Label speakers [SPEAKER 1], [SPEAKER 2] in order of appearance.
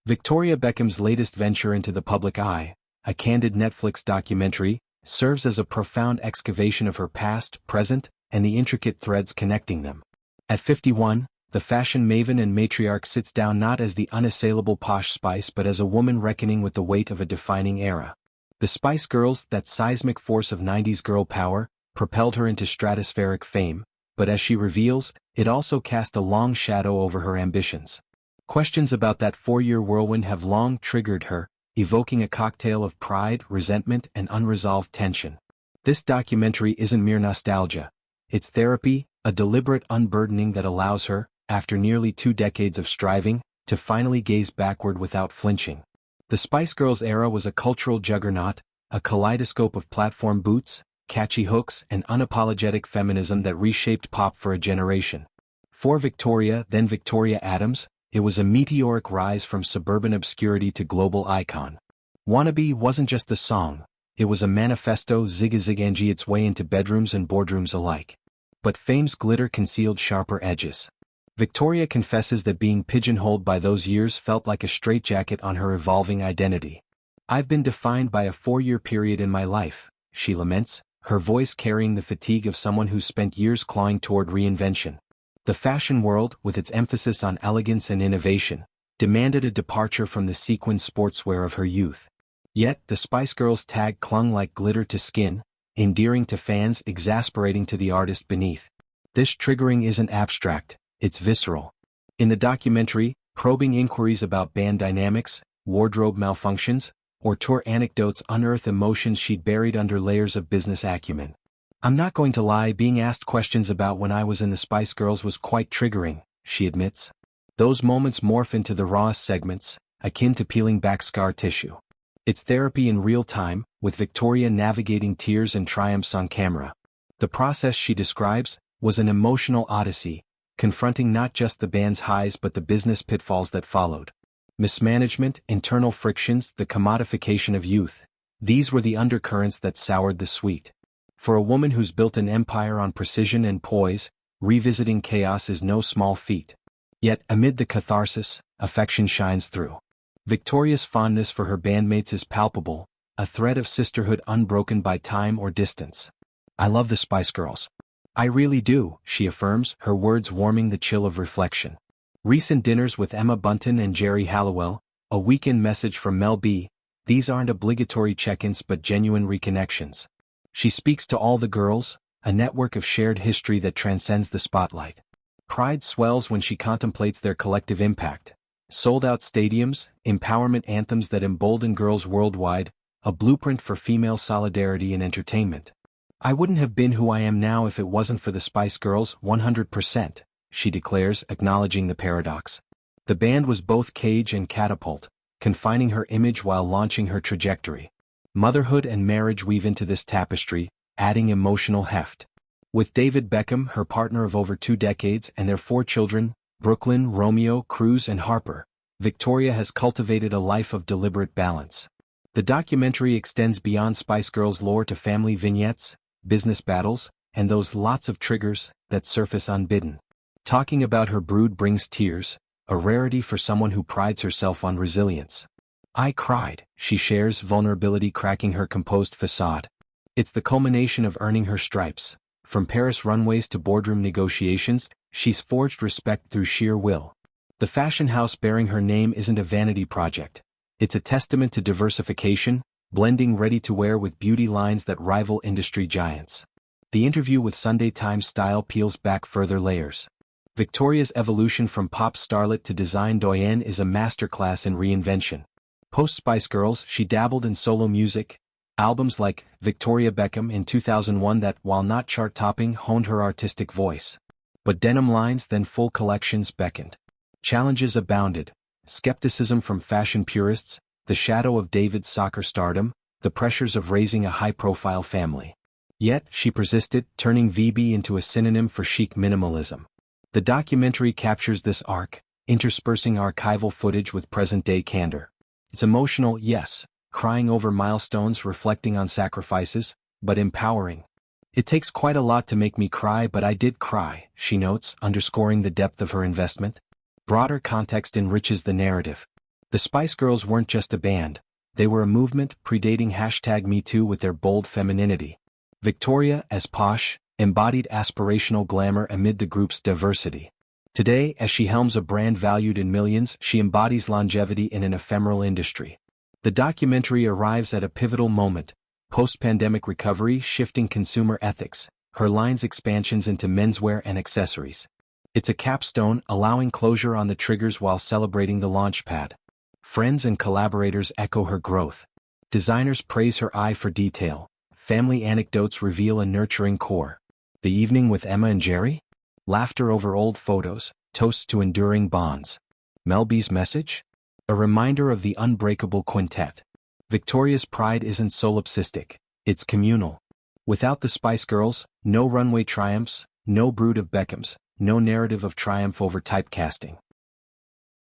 [SPEAKER 1] Victoria Beckham's latest venture into the public eye, a candid Netflix documentary, serves as a profound excavation of her past, present, and the intricate threads connecting them. At 51, the fashion maven and matriarch sits down not as the unassailable Posh Spice but as a woman reckoning with the weight of a defining era. The Spice Girls, that seismic force of 90s girl power, propelled her into stratospheric fame, but as she reveals, it also cast a long shadow over her ambitions. Questions about that 4-year whirlwind have long triggered her, evoking a cocktail of pride, resentment, and unresolved tension. This documentary isn't mere nostalgia. It's therapy, a deliberate unburdening that allows her, after nearly 2 decades of striving, to finally gaze backward without flinching. The Spice Girls era was a cultural juggernaut, a kaleidoscope of platform boots, catchy hooks, and unapologetic feminism that reshaped pop for a generation. For Victoria, then Victoria Adams, it was a meteoric rise from suburban obscurity to global icon. Wannabe wasn't just a song, it was a manifesto zig-a-zig-angie its way into bedrooms and boardrooms alike. But fame's glitter concealed sharper edges. Victoria confesses that being pigeonholed by those years felt like a straitjacket on her evolving identity. "I've been defined by a 4-year period in my life," she laments, her voice carrying the fatigue of someone who's spent years clawing toward reinvention. The fashion world, with its emphasis on elegance and innovation, demanded a departure from the sequined sportswear of her youth. Yet, the Spice Girls tag clung like glitter to skin, endearing to fans, exasperating to the artist beneath. This triggering isn't abstract, it's visceral. In the documentary, probing inquiries about band dynamics, wardrobe malfunctions, or tour anecdotes unearth emotions she'd buried under layers of business acumen. "I'm not going to lie, being asked questions about when I was in the Spice Girls was quite triggering," she admits. Those moments morph into the rawest segments, akin to peeling back scar tissue. It's therapy in real time, with Victoria navigating tears and triumphs on camera. The process she describes was an emotional odyssey, confronting not just the band's highs but the business pitfalls that followed. Mismanagement, internal frictions, the commodification of youth. These were the undercurrents that soured the sweet. For a woman who's built an empire on precision and poise, revisiting chaos is no small feat. Yet, amid the catharsis, affection shines through. Victoria's fondness for her bandmates is palpable, a thread of sisterhood unbroken by time or distance. "I love the Spice Girls. I really do," she affirms, her words warming the chill of reflection. Recent dinners with Emma Bunton and Geri Halliwell, a weekend message from Mel B, these aren't obligatory check-ins but genuine reconnections. She speaks to all the girls, a network of shared history that transcends the spotlight. Pride swells when she contemplates their collective impact. Sold-out stadiums, empowerment anthems that embolden girls worldwide, a blueprint for female solidarity in entertainment. "I wouldn't have been who I am now if it wasn't for the Spice Girls, 100%, she declares, acknowledging the paradox. The band was both cage and catapult, confining her image while launching her trajectory. Motherhood and marriage weave into this tapestry, adding emotional heft. With David Beckham, her partner of over 2 decades, and their 4 children, Brooklyn, Romeo, Cruz, and Harper, Victoria has cultivated a life of deliberate balance. The documentary extends beyond Spice Girls lore to family vignettes, business battles, and those lots of triggers that surface unbidden. Talking about her brood brings tears, a rarity for someone who prides herself on resilience. "I cried," she shares, vulnerability cracking her composed facade. It's the culmination of earning her stripes. From Paris runways to boardroom negotiations, she's forged respect through sheer will. The fashion house bearing her name isn't a vanity project. It's a testament to diversification, blending ready-to-wear with beauty lines that rival industry giants. The interview with Sunday Times Style peels back further layers. Victoria's evolution from pop starlet to design doyenne is a masterclass in reinvention. Post-Spice Girls, she dabbled in solo music, albums like Victoria Beckham in 2001 that, while not chart-topping, honed her artistic voice. But denim lines, then full collections, beckoned. Challenges abounded. Skepticism from fashion purists, the shadow of David's soccer stardom, the pressures of raising a high-profile family. Yet, she persisted, turning VB into a synonym for chic minimalism. The documentary captures this arc, interspersing archival footage with present-day candor. It's emotional, yes, crying over milestones, reflecting on sacrifices, but empowering. "It takes quite a lot to make me cry, but I did cry," she notes, underscoring the depth of her investment. Broader context enriches the narrative. The Spice Girls weren't just a band, they were a movement predating #MeToo with their bold femininity. Victoria, as Posh, embodied aspirational glamour amid the group's diversity. Today, as she helms a brand valued in millions, she embodies longevity in an ephemeral industry. The documentary arrives at a pivotal moment, post-pandemic recovery shifting consumer ethics, her line's expansions into menswear and accessories. It's a capstone, allowing closure on the triggers while celebrating the launchpad. Friends and collaborators echo her growth. Designers praise her eye for detail. Family anecdotes reveal a nurturing core. The evening with Emma and Geri? Laughter over old photos, toasts to enduring bonds. Mel B's message? A reminder of the unbreakable quintet. Victoria's pride isn't solipsistic, it's communal. Without the Spice Girls, no runway triumphs, no brood of Beckhams, no narrative of triumph over typecasting.